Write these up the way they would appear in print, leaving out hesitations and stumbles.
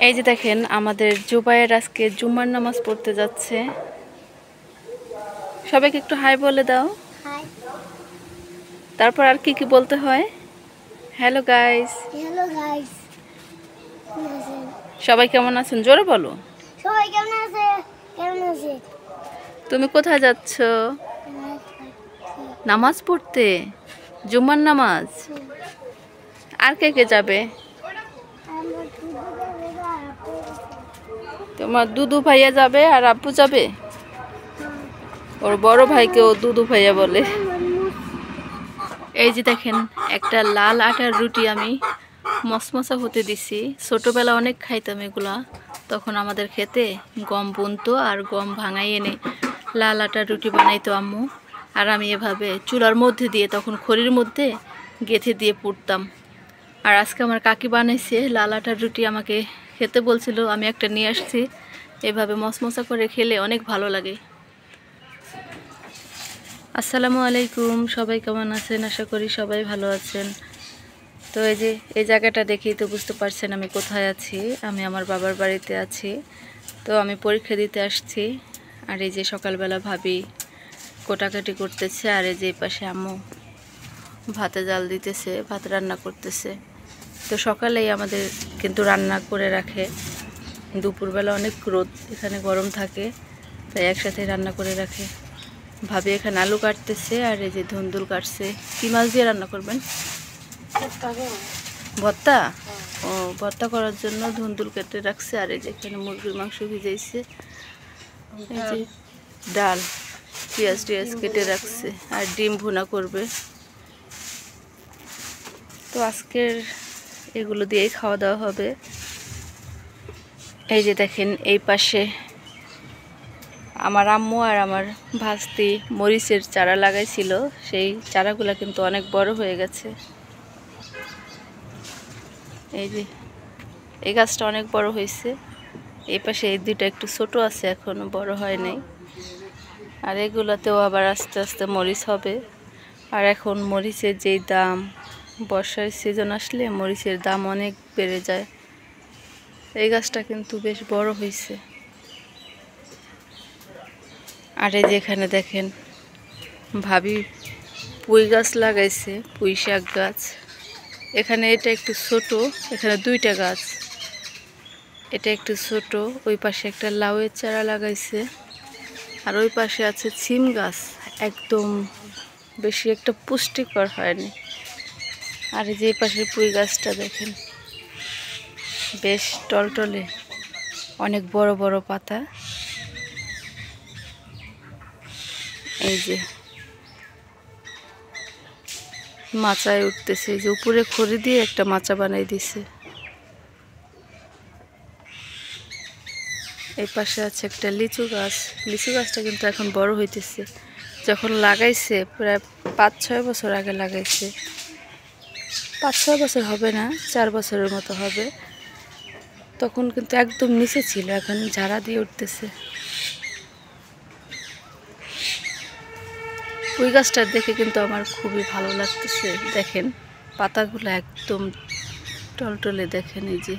এই যে দেখেন আমাদের জুবায়ের আজকে জুমার নামাজ পড়তে যাচ্ছে। সবাইকে একটু হাই বলে দাও। হাই। তারপর আর কি কি বলতে হয়? Hello guys. Hello guys. সবাই কেমন আছেন? জোরে বলো। সবাই কেমন আছে? কেমন আছে? তুমি কোথায় যাচ্ছ? নামাজ পড়তে, জুমার নামাজ। আর কে কে যাবে? তোমার দুদু ভাইয়া যাবে আর আব্বু যাবে। ওর বড় ভাইকে ও দুদু ভাইয়া বলে। এই যে দেখেন একটা লাল আটার রুটি আমি মসমসা হতে দিছি। ছোটবেলা অনেক খাইতাম এগুলা, তখন আমাদের খেতে গম বুনতো আর গম ভাঙাই এনে লাল আটার রুটি বানাইতো আম্মু। আর আমি এভাবে চুলার মধ্যে দিয়ে তখন খড়ির মধ্যে গেঁথে দিয়ে পুড়তাম। আর আজকে আমার কাকি বানাইছে লাল আটার রুটি, আমাকে খেতে বলছিল, আমি একটা নিয়ে আসছি। এভাবে মসমসা করে খেলে অনেক ভালো লাগে। আসসালামু আলাইকুম, সবাই কেমন আছেন? আশা করি সবাই ভালো আছেন। তো এই যে এই জায়গাটা দেখেই তো বুঝতে পারছেন আমি কোথায় আছি। আমি আমার বাবার বাড়িতে আছি। তো আমি পরীক্ষা দিতে আসছি। আর এই যে সকালবেলা ভাবি কোটাকাটি করতেছে, আর এই যে পাশে আম্মু ভাতে জাল দিতেছে, ভাত রান্না করতেছে। তো সকালেই আমাদের কিন্তু রান্না করে রাখে। দুপুরবেলা অনেক রোদ, এখানে গরম থাকে, তাই একসাথে রান্না করে রাখে। ভাবি এখানে আলু কাটতেছে, আর এই যে ধুন্দুল কাটছে। কি মাছ দিয়ে রান্না করবেন? ভর্তা। ও, ভর্তা করার জন্য ধুন্দুল কেটে রাখছে। আর এই যে এখানে মুরগির মাংস ভিজাইছে, এই যে ডাল, পেঁয়াজ টিয়াজ কেটে রাখছে, আর ডিম ভুনা করবে। তো আজকের এগুলো দিয়েই খাওয়া দাওয়া হবে। এই যে দেখেন এই পাশে আমার আম্মু আর আমার ভাস্তি মরিচের চারা লাগাইছিল, সেই চারাগুলা কিন্তু অনেক বড় হয়ে গেছে। এই যে এই গাছটা অনেক বড় হয়েছে। এই পাশে এই দুইটা একটু ছোট আছে, এখনো বড় হয় নাই। আর এগুলাতেও আবার আস্তে আস্তে মরিচ হবে। আর এখন মরিচের যেই দাম, বর্ষার সিজন আসলে মরিচের দাম অনেক বেড়ে যায়। এই গাছটা কিন্তু বেশ বড় হয়েছে। আর এই যে এখানে দেখেন ভাবি পুঁই গাছ লাগাইছে, পুঁই শাক গাছ। এখানে এটা একটু ছোট, এখানে দুইটা গাছ, এটা একটু ছোট। ওই পাশে একটা লাউয়ের চারা লাগাইছে, আর ওই পাশে আছে সিম গাছ, একদম বেশি একটা পুষ্টিকর হয়নি। আর এই যে এই পাশের পুঁই গাছটা দেখেন বেশ টলটলে, অনেক বড় বড় পাতা। এই যে মাচায় উঠতেছে, এই যে উপরে খড়ি দিয়ে একটা মাচা বানাই দিছে। এই পাশে আছে একটা লিচু গাছ। লিচু গাছটা কিন্তু এখন বড় হইতেছে। যখন লাগাইছে প্রায় 5-6 বছর আগে লাগাইছে, 5-6 বছর হবে না, 4 বছরের মতো হবে। তখন কিন্তু একদম নিচে ছিল, এখন ঝাড়া দিয়ে উঠতেছে। ওই গাছটা দেখে কিন্তু আমার খুবই ভালো লাগতেছে। দেখেন পাতাগুলো একদম টলটলে, দেখেন এই যে।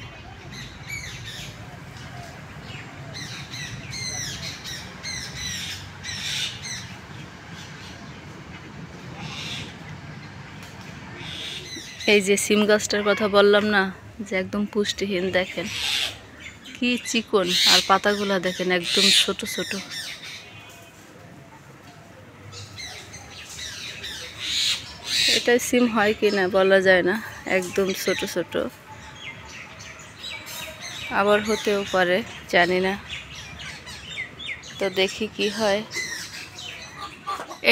এই যে সিম গাছটার কথা বললাম না, যে একদম পুষ্টিহীন, দেখেন কি চিকন, আর পাতাগুলা দেখেন একদম ছোট ছোট। এটা সিম হয় কি না বলা যায় না, একদম ছোট ছোট, আবার হতেও পারে, জানি না। তো দেখি কি হয়।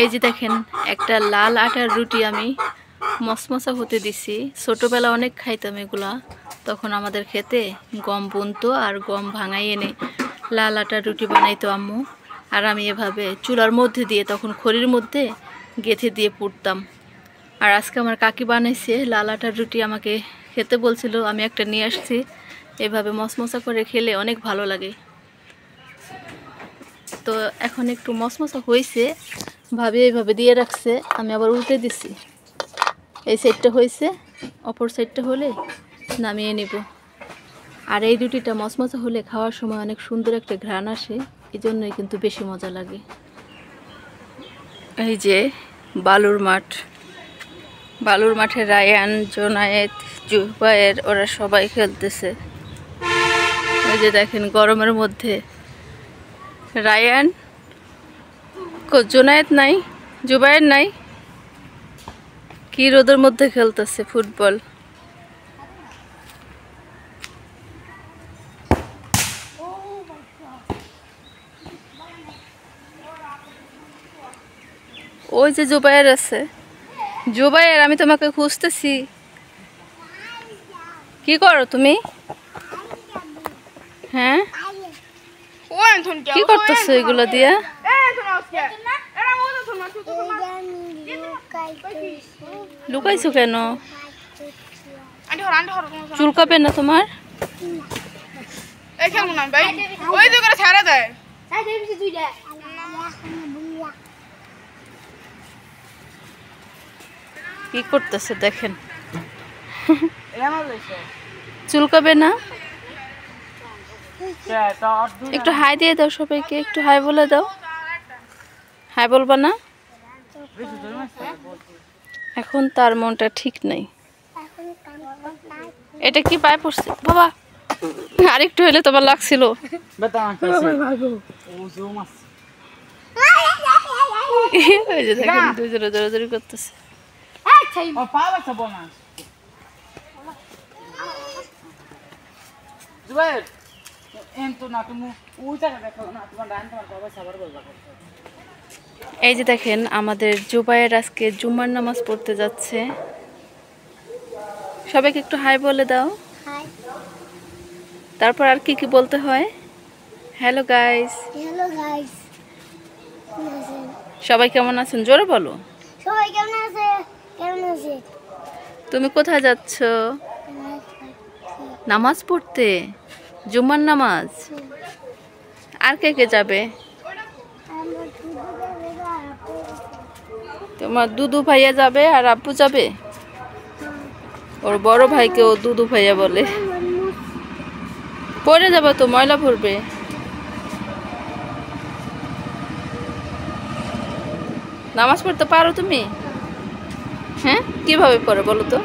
এই যে দেখেন একটা লাল আটার রুটি আমি মসমসা হতে দিছি। ছোটবেলা অনেক খাইতাম এগুলা, তখন আমাদের খেতে গম বুনতো আর গম ভাঙাই এনে লাল আটার রুটি বানাইতো আম্মু। আর আমি এভাবে চুলার মধ্যে দিয়ে তখন খড়ির মধ্যে গেঁথে দিয়ে পুড়তাম। আর আজকে আমার কাকি বানাইছে লাল আটার রুটি, আমাকে খেতে বলছিল, আমি একটা নিয়ে আসছি। এভাবে মসমসা করে খেলে অনেক ভালো লাগে। তো এখন একটু মসমসা হয়েছে, ভাবি এইভাবে দিয়ে রাখছে, আমি আবার উল্টে দিছি। এই সাইডটা হয়েছে, অপর সাইডটা হলে নামিয়ে নিব। আর এই রুটিটা মচমচে হলে খাওয়ার সময় অনেক সুন্দর একটা ঘ্রাণ আসে, এই জন্যই কিন্তু বেশি মজা লাগে। এই যে বালুর মাঠ, বালুর মাঠে রায়ান, জোনায়েত, জুবায়ের ওরা সবাই খেলতেছে। এই যে দেখেন গরমের মধ্যে রায়ান, জোনায়েত নাই, জুবায়ের নাই, কি রোদের মধ্যে খেলতেছে ফুটবল। ওই যে জুবায়ের আছে, জুবায়ের আমি তোমাকে খুঁজতেছি। কি করো তুমি? হ্যাঁ, কি করতেছো এগুলো দিয়া? লুকাইছো কেন? চুলকাবে না তোমার? কি করতেছে দেখেন, চুলকাবে না? একটু হাই দিয়ে দাও সবাইকে, একটু হাই বলে দাও। হাই বলবা না? এখন তার মনটা ঠিক নাই। এটা কি পায়ে পড়ছে বাবা? আরেকটু হলে তোমার লাগছিল। এই যে দেখেন দুজনে জোরাজোরি করতেছে। এই যে দেখেন আমাদের জুবায়ের আজকে জুম্মার নামাজ পড়তে যাচ্ছে। সবাইকে একটু হাই বলে দাও। তারপর আর কি কি বলতে হয়? Hello guys. Hello guys. সবাই কেমন আছেন জোরে বলো। সবাই কেমন আছে? কেমন আছে? তুমি কোথায় যাচ্ছ? নামাজ পড়তে, জুম্মার নামাজ। আর কে কে যাবে? তোমার দুদু ভাইয়া যাবে আর আব্বু যাবে। ওর বড় ভাইকে ও দুদু ভাইয়া বলে। পড়ে যাবে তো, ময়লা পড়বে। নামাজ পড়তে পারো তুমি? হ্যাঁ, কিভাবে পড়ে বলো তো?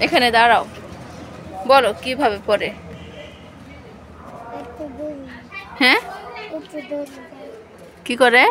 এখানে দাঁড়াও, বলো কিভাবে পড়ে। হ্যাঁ, কি করে?